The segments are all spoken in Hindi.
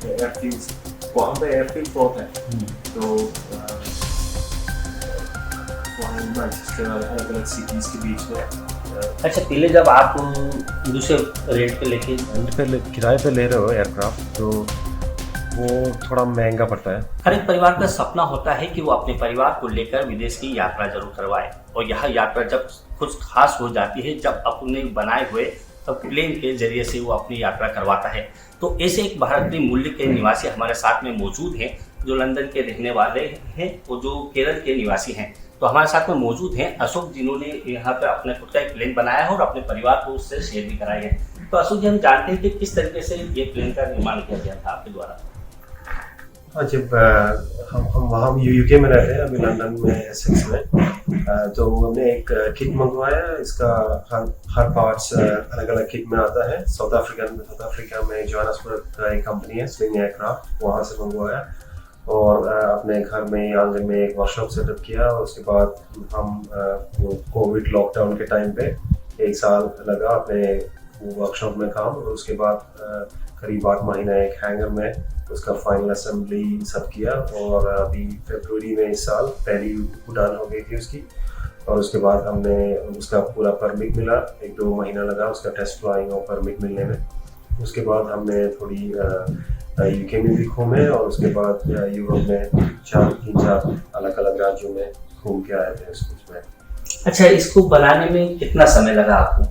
एयरफील्ड, वहाँ पे एयरफील्ड बहुत है, तो वहाँ मैनचेस्टर अलग अलग सिटीज़ के बीच में। अच्छा, पहले जब आप दूसरे रेंट पे किराए पे ले रहे हो एयरक्राफ्ट, तो वो थोड़ा महंगा पड़ता है। हर एक परिवार का सपना होता है कि वो अपने परिवार को लेकर विदेश की यात्रा जरूर करवाए, और यह यात्रा जब कुछ खास हो जाती है जब अपने बनाए हुए प्लेन के जरिए से वो अपनी यात्रा करवाता है। तो ऐसे एक भारतीय मूल्य के निवासी हमारे साथ में मौजूद हैं, जो लंदन के रहने वाले हैं और जो केरल के निवासी हैं। तो हमारे साथ में मौजूद हैं अशोक, जिन्होंने यहाँ पर अपने खुद का एक प्लेन बनाया है और अपने परिवार को उससे शेयर भी कराई है। तो अशोक जी, हम जानते हैं कि किस तरीके से ये प्लेन का निर्माण किया गया था आपके द्वारा। जब हम वहाँ यूके में रहते हैं, अभी लंदन में एसेक्स में, तो हमने एक किट मंगवाया। इसका हर पार्ट्स अलग अलग किट में आता है। साउथ अफ्रीका में जोहान्सबर्ग का एक कंपनी है स्विंग एयरक्राफ्ट, वहाँ से मंगवाया और अपने घर में आंगन में एक वर्कशॉप सेटअप किया। और उसके बाद हम कोविड लॉकडाउन के टाइम पे 1 साल लगा अपने वर्कशॉप में काम, और उसके बाद करीब 8 महीना एक हैंगर में उसका फाइनल असेंबली सब किया। और अभी फरवरी में इस साल पहली उड़ान हो गई थी उसकी, और उसके बाद हमने उसका पूरा परमिट मिला। 1-2 महीना लगा उसका टेस्ट फ्लाइंग और परमिट मिलने में। उसके बाद हमने थोड़ी यूके में भी घूमे, और उसके बाद यूरोप में 3-4 अलग अलग राज्यों में घूम के आए थे उसमें। अच्छा, इसको बनाने में कितना समय लगा आपको?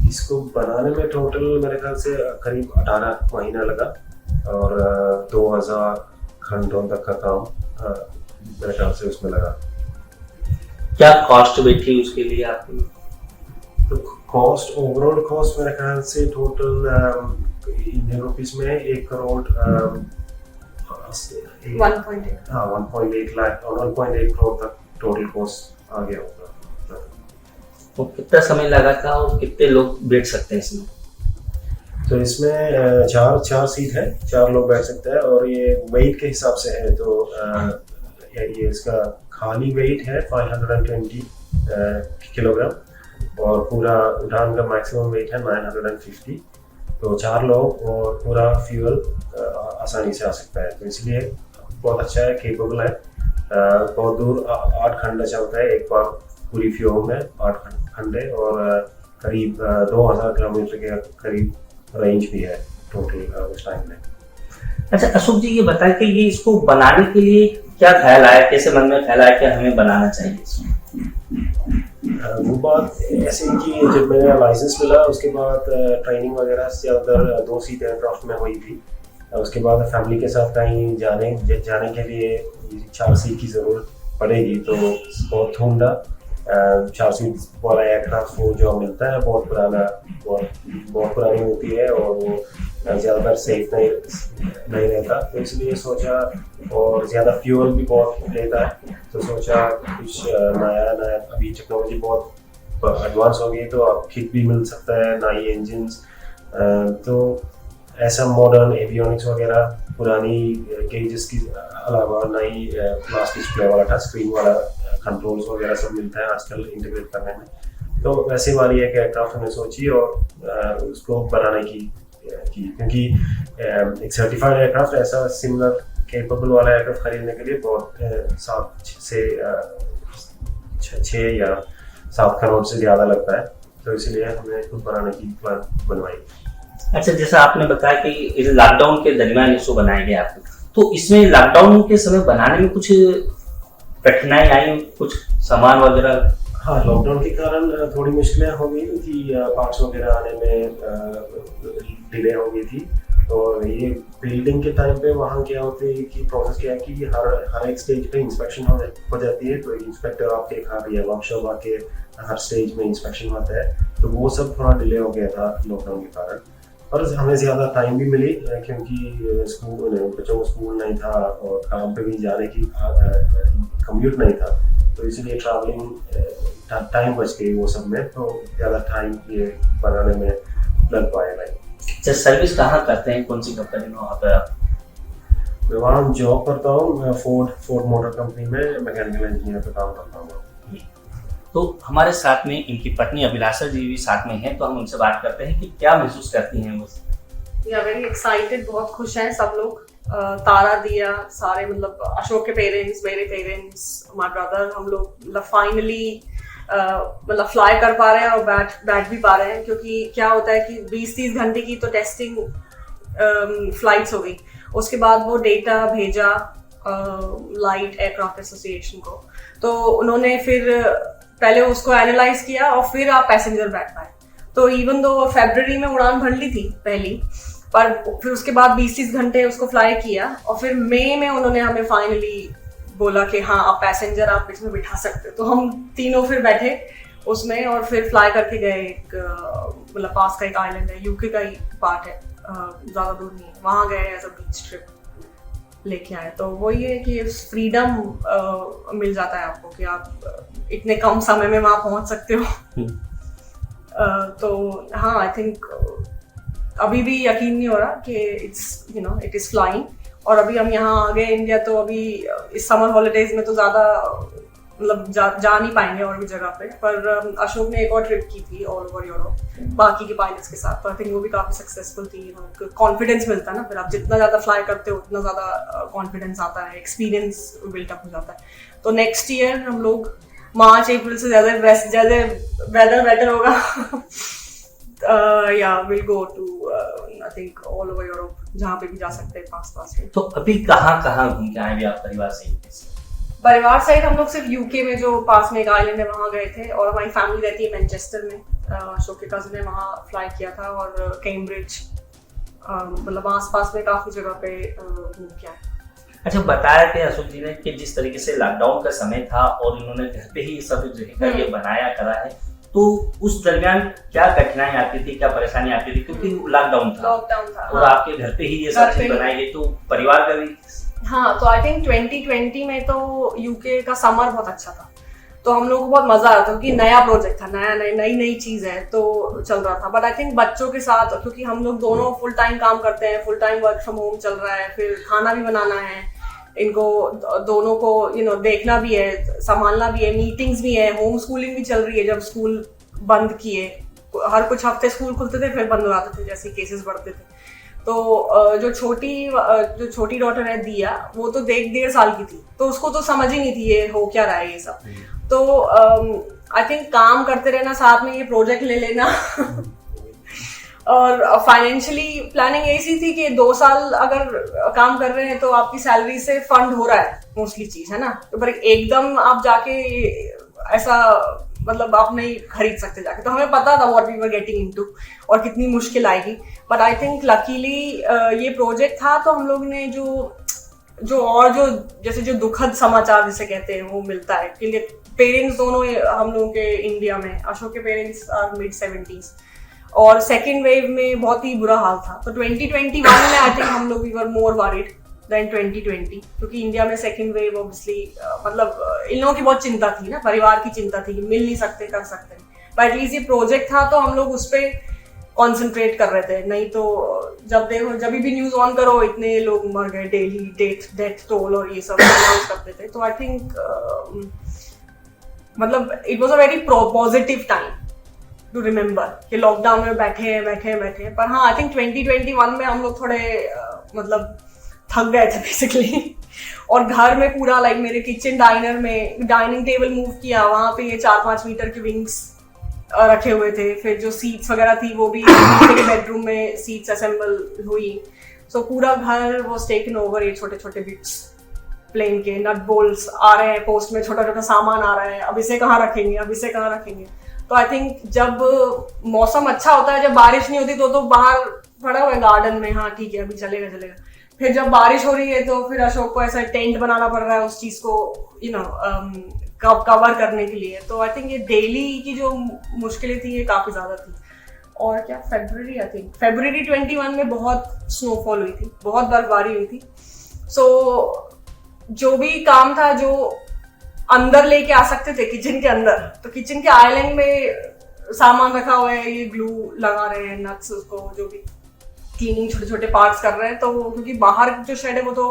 इसको बनाने में टोटल मेरे ख्याल से करीब 18 महीना लगा, और 2000 घंटों तक का काम मेरे ख्याल से उसमें लगा। क्या कॉस्ट बैठी उसके लिए आपकी? तो कॉस्ट, ओवरऑल कॉस्ट मेरे ख्याल से टोटल इंडियन रुपीस में 1 करोड़ 1.8 लाख और 1.8 करोड़ तक टोटल कॉस्ट आ गया होगा। तो कितना समय लगा था और कितने लोग बैठ सकते हैं इसमें? तो इसमें 4 सीट है, 4 लोग बैठ सकते हैं, और ये वेट के हिसाब से है। तो ये इसका खाली वेट है 520 किलोग्राम, और पूरा उड़ान का मैक्सिमम वेट है 950। तो 4 लोग और पूरा फ्यूल आसानी से आ सकता है, तो इसलिए बहुत अच्छा है, केपेबल है। बहुत दूर 8 घंटे चलता है एक बार पूरी फ्यूल में, 8 घंटे, और करीब 2000 किलोमीटर के करीब रेंज भी है टोटल उस टाइम में। अच्छा अशोक जी, ये बताएं कि ये इसको बनाने के लिए क्या ख्याल आया, कैसे मन में ख्याल आया कि हमें बनाना चाहिए इसको? वो बात ऐसे कि जब मेरा लाइसेंस मिला उसके बाद ट्रेनिंग वगैरह ज़्यादातर 2 सीट एयरक्राफ्ट में हुई थी। उसके बाद फैमिली के साथ कहीं जाने के लिए 4 सीट की ज़रूरत पड़ेगी, तो बहुत ढूंढा। 4 सीट वाला एयरक्राफ्ट वो जो मिलता है बहुत पुरानी होती है, और वो ज़्यादातर सेफ नहीं रहता, तो इसलिए सोचा, और ज़्यादा फ्यूल भी बहुत लेता है, तो सोचा कुछ नया अभी टेक्नोलॉजी बहुत एडवांस हो गई, तो अब किट भी मिल सकता है, नई इंजन, तो ऐसा मॉडर्न एवियोनिक्स वगैरह पुरानी केजेस की अलावा नई ग्लास डिस्प्ले वाला टच स्क्रीन वाला कंट्रोल्स वगैरह सब मिलता है आजकल इंटीग्रेट करने में। तो वैसे वाली एक एयरक्राफ्ट हमने सोची और उसको बनाने की, क्योंकि एक सर्टिफाइड एयरक्राफ्ट ऐसा सिमिलर केपेबल वाला एयरक्राफ्ट खरीदने के लिए बहुत 6 या 7 करोड़ से ज़्यादा लगता है, तो इसलिए हमने खुद बनाने की प्लान बनवाई। अच्छा, जैसा आपने बताया कि लॉकडाउन के दरमियान इसको बनाया गया आपको, तो इसमें लॉकडाउन के समय बनाने में कुछ कठिनाई आई, कुछ सामान वगैरह? हाँ, लॉकडाउन के कारण थोड़ी मुश्किलें हो गई कि पार्ट्स वगैरह आने में डिले हो गई थी। और ये बिल्डिंग के टाइम पे वहाँ क्या होते है कि प्रोसेस क्या है कि हर एक स्टेज पे इंस्पेक्शन हो जाती है, तो इंस्पेक्टर आपके घर या वर्कशॉप आके हर स्टेज में इंस्पेक्शन होता है, तो वो सब थोड़ा डिले हो गया था लॉकडाउन के कारण। और हमें ज़्यादा टाइम भी मिली क्योंकि स्कूल बच्चों को स्कूल नहीं था और काम पे भी जाने की कम्यूट नहीं था, तो इसलिए ट्रैवलिंग टाइम बच गई वो सब में, तो ज़्यादा टाइम ये बनाने में लग पाया नहीं। अच्छा, सर्विस कहाँ करते हैं, कौन सी कंपनी में वहाँ पर? मैं वहाँ जॉब करता हूँ, मैं फोर्ड मोटर कंपनी में मैकेनिकल इंजीनियर पे काम करता हूँ। तो हमारे साथ में इनकी पत्नी अभिलाषा जी भी साथ में हैं, तो हम उनसे बात करते हैं कि क्या महसूस करती हैं वो। या वेरी एक्साइटेड, बहुत खुश हैं सब लोग। तारा दिया सारे, मतलब अशोक के पेरेंट्स, मेरे पेरेंट्स, माय ब्रदर, हम लोग मतलब फाइनली मतलब फ्लाई कर पा रहे हैं और बैठ भी पा रहे हैं। क्योंकि क्या होता है कि 20-30 घंटे की तो टेस्टिंग फ्लाइट्स हो गई, उसके बाद वो डेटा भेजा लाइट एयरक्राफ्ट एसोसिएशन को, तो उन्होंने फिर पहले उसको एनालाइज किया और फिर आप पैसेंजर बैठ पाए। तो इवन दो फरवरी में उड़ान भर ली थी पहली, पर फिर उसके बाद 20-30 घंटे उसको फ्लाई किया और फिर मई में उन्होंने हमें फाइनली बोला कि हाँ आप पैसेंजर आप इसमें बिठा सकते हो। तो हम तीनों फिर बैठे उसमें और फिर फ्लाई करके गए। एक मतलब पास का एक आइलैंड है, यूके का ही पार्ट है, ज़्यादा दूर नहीं है, वहाँ गए एज अ बीच ट्रिप लेके आए। तो वही है कि फ्रीडम मिल जाता है आपको कि आप इतने कम समय में वहाँ पहुँच सकते हो। तो हाँ, आई थिंक अभी भी यकीन नहीं हो रहा कि इट इज़ फ्लाइंग। और अभी हम यहाँ आ गए इंडिया, तो अभी इस समर हॉलीडेज में तो ज़्यादा मतलब जा नहीं पाएंगे और भी जगह पे। पर अशोक ने एक और ट्रिप की थी ऑल ओवर यूरोप बाकी के पायलट्स के साथ, तो आई थिंक वो भी काफ़ी सक्सेसफुल थी। कॉन्फिडेंस मिलता है ना, फिर आप जितना ज़्यादा फ्लाई करते हो उतना ज़्यादा कॉन्फिडेंस आता है, एक्सपीरियंस बिल्टअप हो जाता है। तो नेक्स्ट ईयर हम लोग मार्च अप्रैल से ज़्यादा वेदर बेटर होगा या will go to I think all over Europe, जहाँ पे भी जा सकते हैं पास में। तो अभी कहाँ घूम के आए आप परिवार सहित? परिवार सहित हम लोग सिर्फ यूके में जो पास में एक आइलैंड है वहाँ गए थे, और हमारी फैमिली रहती है मैनचेस्टर में। अशोक के कज़न ने वहाँ फ्लाई किया था, और कैम्ब्रिज मतलब आसपास में काफ़ी जगह पे घूम के आए। अच्छा, बताया कि अशोक जी ने कि जिस तरीके से लॉकडाउन का समय था और इन्होंने घर पे ही सब जगह ये बनाया करा है, तो उस दरमियान क्या कठिनाई आती थी, क्या परेशानी आती थी? क्योंकि लॉकडाउन था और हाँ। आपके घर पे ही ये सब चीज बनाई गई, तो परिवार का भी। हाँ, तो आई थिंक 2020 में तो यूके का समर बहुत अच्छा था, तो हम लोग को बहुत मजा आया था क्योंकि नया प्रोजेक्ट था, नई चीज है, तो चल रहा था। बट आई थिंक बच्चों के साथ, क्योंकि हम लोग दोनों फुल टाइम काम करते हैं, full time work from home चल रहा है, फिर खाना भी बनाना है इनको दोनों को, देखना भी है, संभालना भी है, मीटिंग्स भी है, होम स्कूलिंग भी चल रही है। जब स्कूल बंद किए, हर कुछ हफ्ते स्कूल खुलते थे फिर बंद हो जाते थे जैसे केसेस बढ़ते थे। तो जो छोटी डॉटर है दिया, वो तो 1.5 साल की थी, तो उसको तो समझ ही नहीं थी ये हो क्या रहा है ये सब। तो आई थिंक काम करते रहना, साथ में ये प्रोजेक्ट ले लेना और फाइनेंशियली प्लानिंग ऐसी थी कि 2 साल अगर काम कर रहे हैं तो आपकी सैलरी से फंड हो रहा है मोस्टली चीज, है ना। तो पर एकदम आप जाके ऐसा मतलब आप नहीं खरीद सकते जाके, तो हमें पता था what we were getting into और कितनी मुश्किल आएगी। बट आई थिंक लकीली ये प्रोजेक्ट था, तो हम लोग ने जो जैसे जो दुखद समाचार जिसे कहते हैं वो मिलता है कि पेरेंट्स दोनों हम लोगों के इंडिया में, अशोक के पेरेंट्स आर mid-70s, और सेकेंड वेव में बहुत ही बुरा हाल था। तो 2021 में आई थिंक हम लोग we were more worried than 2020, क्योंकि इंडिया में सेकेंड वेव ऑब्वियसली मतलब इन लोगों की बहुत चिंता थी ना, परिवार की चिंता थी कि मिल नहीं सकते, कर सकते नहीं। बट एटलीस्ट ये प्रोजेक्ट था तो हम लोग उस पर कॉन्सेंट्रेट कर रहे थे। नहीं तो जब भी न्यूज ऑन करो इतने लोग मर गए, डेली डेथ टोल और ये सब अनाउंस करते थे। तो आई थिंक मतलब it was a very positive time to remember कि लॉकडाउन में बैठे हैं। पर हाँ, आई थिंक 2021 में हम लोग थोड़े मतलब थक गए थे बेसिकली। और घर में पूरा लाइक मेरे किचन डाइनर में डाइनिंग टेबल मूव किया, वहाँ पे ये 4-5 मीटर के विंग्स रखे हुए थे। फिर जो सीट्स वगैरह थी वो भी बेडरूम में सीट्स असेंबल हुई। सो पूरा घर वॉज टेकन ओवर। ये छोटे बिट्स प्लेन के नट बोल्ट्स आ रहे हैं, पोस्ट में छोटा सामान आ रहा है, अब इसे कहाँ रखेंगे। तो आई थिंक जब मौसम अच्छा होता है, जब बारिश नहीं होती तो बाहर पड़ा हुआ है गार्डन में, हाँ ठीक है अभी चलेगा। फिर जब बारिश हो रही है तो फिर अशोक को ऐसा टेंट बनाना पड़ रहा है उस चीज को कवर करने के लिए। तो आई थिंक ये डेली की जो मुश्किलें थी ये काफी ज्यादा थी। और क्या फरवरी 21 में बहुत स्नोफॉल हुई थी, बहुत बर्फबारी हुई थी। सो जो भी काम था जो अंदर लेके आ सकते थे किचन के अंदर, तो किचन के आइलैंड में सामान रखा हुआ है, ये ग्लू लगा रहे हैं, नट्स उसको जो भी क्लीनिंग छोटे पार्ट्स कर रहे हैं। तो क्योंकि बाहर जो शेड है वो तो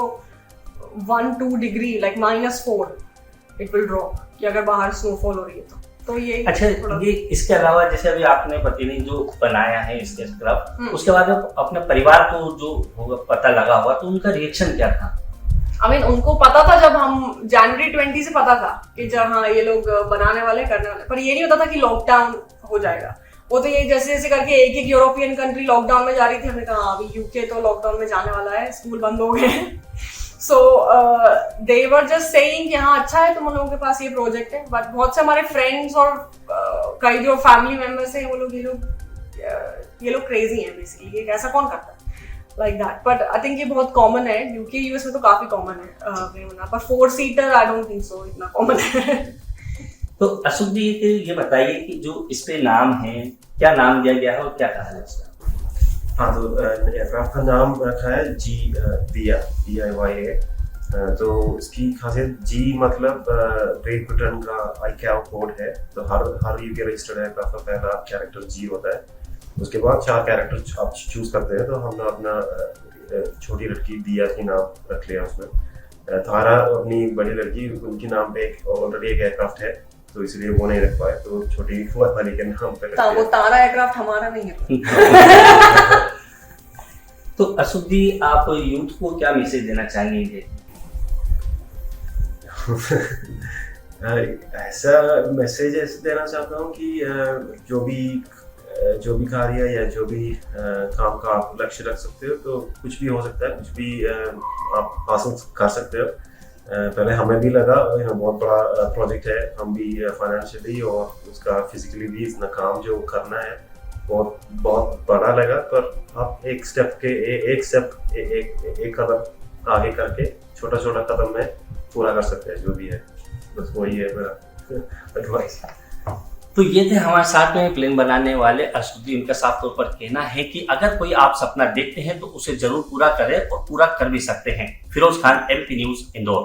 1-2 degree like -4 it will drop कि अगर बाहर स्नोफॉल हो रही है तो तो ये अच्छा, ये इसके अलावा जैसे अभी आपने पति ने जो बनाया है इसके क्लब, उसके बाद अपने परिवार को जो होगा पता लगा होगा तो उनका रिएक्शन क्या था? उनको पता था, जब हम जनवरी 20 से पता था कि जब हाँ ये लोग बनाने वाले करने वाले, पर ये नहीं पता था कि लॉकडाउन हो जाएगा। वो तो ये जैसे जैसे करके एक एक यूरोपियन कंट्री लॉकडाउन में जा रही थी, हमने कहा अभी यूके तो लॉकडाउन में जाने वाला है, स्कूल बंद हो गए हैं। सो दे वर जस्ट सेइंग कि हाँ अच्छा है तुम लोगों के पास ये प्रोजेक्ट है। बट बहुत से हमारे फ्रेंड्स और कई जो फैमिली मेंबर्स हैं वो लोग ये लोग क्रेजी हैं बेसिकली, ये ऐसा कौन करता है like that. But I think ये बहुत कॉमन है, यूके यूएस में तो काफी कॉमन है प्लेन बनाना, पर 4 seater I don't think so इतना कॉमन है। तो अशोक जी ये बताइए कि जो इस पे नाम है, क्या नाम दिया गया है और क्या कहा है इसका? हाँ, तो एयरक्राफ्ट का नाम रखा है जी दिया, DIYA। तो इसकी खासियत जी मतलब ग्रेट ब्रिटेन का ICAO कोड है। तो हर यूके रजिस्टर्ड एयरक्राफ्ट का पहला कैरेक्टर जी होता है, उसके बाद 4 कैरेक्टर आप चूज करते हैं। तो हमने अपना छोटी लड़की दिया के नाम रख लिया उसमें। तारा अपनी बड़ी लड़की, उनके नाम पे ऑलरेडी एक एयरक्राफ्ट है, तो इसलिए वो नहीं रख पाए, तो छोटी वाली के नाम पे रख वो तारा एयरक्राफ्ट हमारा नहीं है। तो अशोक जी, आप यूथ को क्या मैसेज देना चाहेंगे? ऐसा मैसेज देना चाहता हूँ कि जो भी कार्य या जो भी काम का आप लक्ष्य रख सकते हो, तो कुछ भी हो सकता है, कुछ भी आप हासिल कर सकते हो। पहले हमें भी लगा बहुत बड़ा प्रोजेक्ट है, हम भी फाइनेंशियली और उसका फिजिकली भी इतना काम जो करना है बहुत बड़ा लगा। पर आप एक कदम आगे करके छोटा छोटा कदम में पूरा कर सकते हैं जो भी है। बस वही है मेरा एडवाइस। तो ये थे हमारे साथ में प्लेन बनाने वाले अशोक जी। इनका साफ तौर पर कहना है कि अगर कोई आप सपना देखते हैं तो उसे जरूर पूरा करें, और पूरा कर भी सकते हैं। Feroz Khan, LP news, Indore.